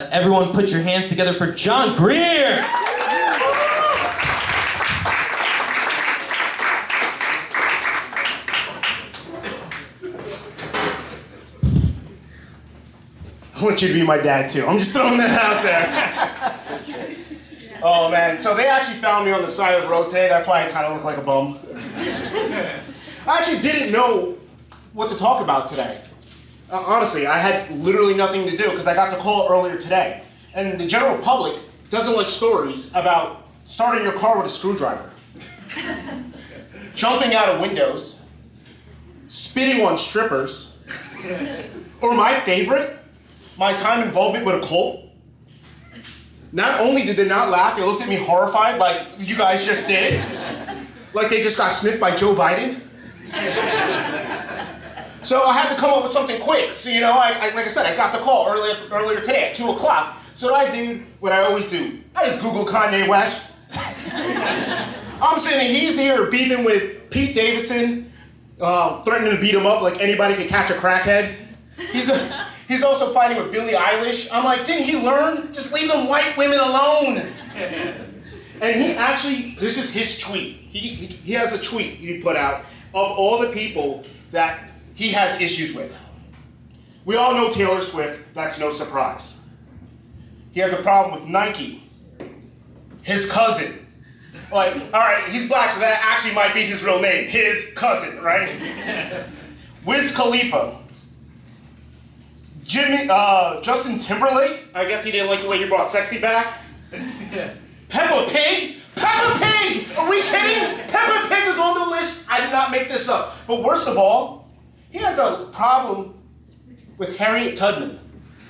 Everyone put your hands together for John Greer! I want you to be my dad too. I'm just throwing that out there. Oh man, so they actually found me on the side of the road today. That's why I kind of look like a bum. I actually didn't know what to talk about today. Honestly, I had literally nothing to do because I got the call earlier today. And the general public doesn't like stories about starting your car with a screwdriver, jumping out of windows, spitting on strippers, or my favorite, my time involvement with a cult. Not only did they not laugh, they looked at me horrified like you guys just did. Like they just got sniffed by Joe Biden. So I had to come up with something quick. So like I said, I got the call earlier today at 2 o'clock. So I did what I always do. I just Googled Kanye West. I'm saying he's here beefing with Pete Davidson, threatening to beat him up like anybody could catch a crackhead. He's also fighting with Billie Eilish. I'm like, didn't he learn? Just leave them white women alone. And he actually, this is his tweet. He has a tweet he put out of all the people that he has issues with. We all know Taylor Swift, that's no surprise. He has a problem with Nike, his cousin. Like, all right, he's black, so that actually might be his real name, his cousin, right? Wiz Khalifa. Justin Timberlake, I guess he didn't like the way you brought sexy back. Peppa Pig? Peppa Pig! Are we kidding? Peppa Pig is on the list. I did not make this up. But worst of all, he has a problem with Harriet Tubman.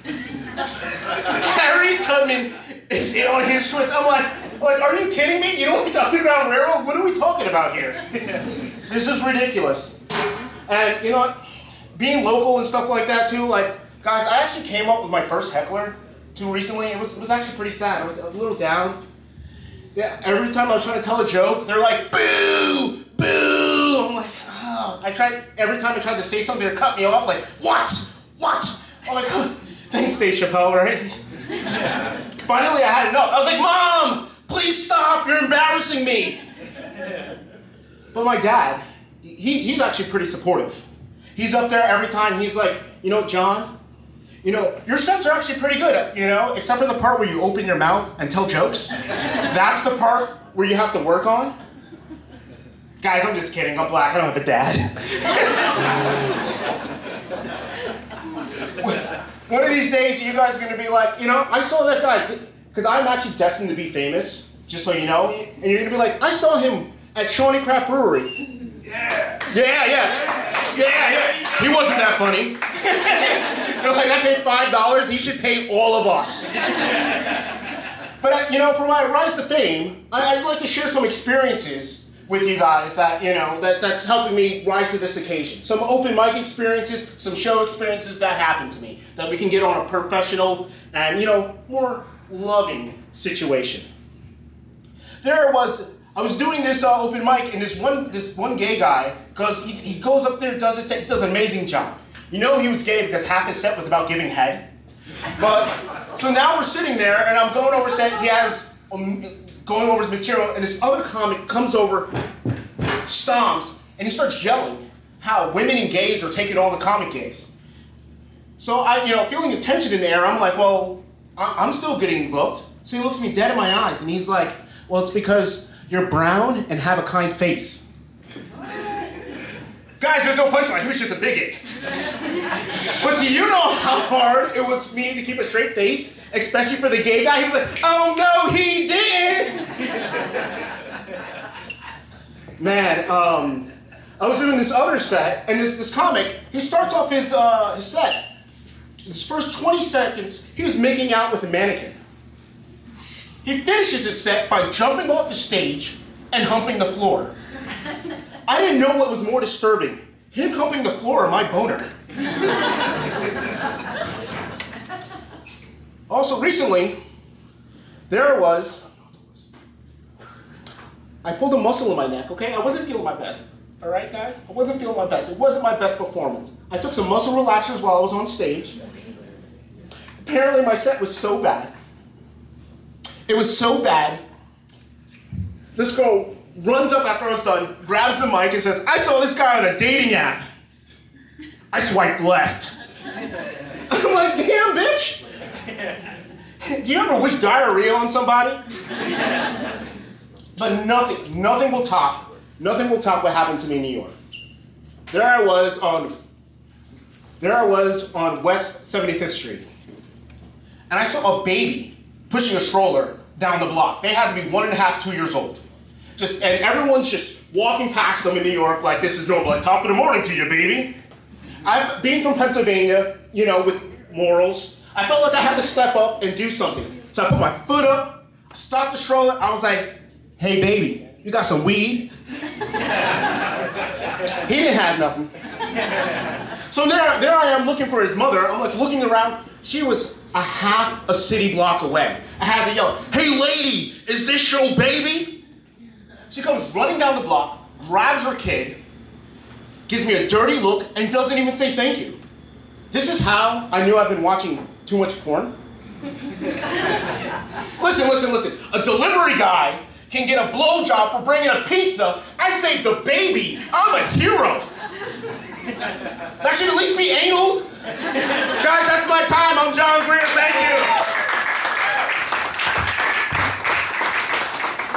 Harriet Tubman is on his twist. I'm like, are you kidding me? You don't like the Underground Railroad? What are we talking about here? This is ridiculous. And you know what? Being local and stuff like that too, like, guys, I actually came up with my first heckler too recently. It was actually pretty sad. I was a little down. Yeah, every time I was trying to tell a joke, they're like, boo, boo. I'm like, oh. Every time I tried to say something, they cut me off like, what? I'm like, thanks, Dave Chappelle, right? Finally, I had enough. I was like, Mom, please stop. You're embarrassing me. But my dad, he's actually pretty supportive. He's up there every time. He's like, John, your sets are actually pretty good, except for the part where you open your mouth and tell jokes. That's the part where you have to work on. Guys, I'm just kidding. I'm black. I don't have a dad. One of these days, you guys are going to be like, I saw that guy, because I'm actually destined to be famous, just so you know, and you're going to be like, I saw him at ShawneeCraft Brewery. Yeah. He wasn't that funny. Like I paid $5, he should pay all of us. But for my rise to fame, I'd like to share some experiences with you guys that, that's helping me rise to this occasion. Some open mic experiences, some show experiences that happened to me that we can get on a professional and, more loving situation. I was doing this open mic, and this one gay guy, because he goes up there, does his set, he does an amazing job. He was gay because half his set was about giving head. But, so now we're sitting there, and I'm going over set, he has, going over his material, and this other comic comes over, stomps, and he starts yelling how women and gays are taking all the comic gigs. So I, feeling the tension in the air, I'm like, well, I'm still getting booked. So he looks me dead in my eyes, and he's like, well, it's because you're brown and have a kind face. Guys, there's no punchline. He was just a bigot. But do you know how hard it was for me to keep a straight face, especially for the gay guy? He was like, oh no, he didn't. Man, I was doing this other set, and this comic, he starts off his set. His first 20 seconds, he was making out with a mannequin. He finishes his set by jumping off the stage and humping the floor. I didn't know what was more disturbing, him humping the floor or my boner. Also recently, I pulled a muscle in my neck, okay? I wasn't feeling my best, all right, guys? I wasn't feeling my best. It wasn't my best performance. I took some muscle relaxers while I was on stage. apparently my set was so bad. It was so bad. This girl runs up after I was done, grabs the mic and says, I saw this guy on a dating app. I swiped left. I'm like, damn, bitch. Do you ever wish diarrhea on somebody? But nothing will top what happened to me in New York. There I was on West 75th Street. And I saw a baby pushing a stroller down the block. They had to be 1.5, 2 years old. And everyone's just walking past them in New York like this is normal, like top of the morning to you, baby. I've been from Pennsylvania, with morals. I felt like I had to step up and do something. So I put my foot up, I stopped the stroller, I was like, hey baby, you got some weed? He didn't have nothing. So there I am looking for his mother. I'm like looking around. She was a half a city block away. I had to yell, hey lady, is this your baby? She comes running down the block, grabs her kid, gives me a dirty look, and doesn't even say thank you. This is how I knew I've been watching too much porn. Listen. A delivery guy can get a blowjob for bringing a pizza. I saved the baby. I'm a hero. That should at least be anal. Guys, that's my time. I'm John Greer. Thank you.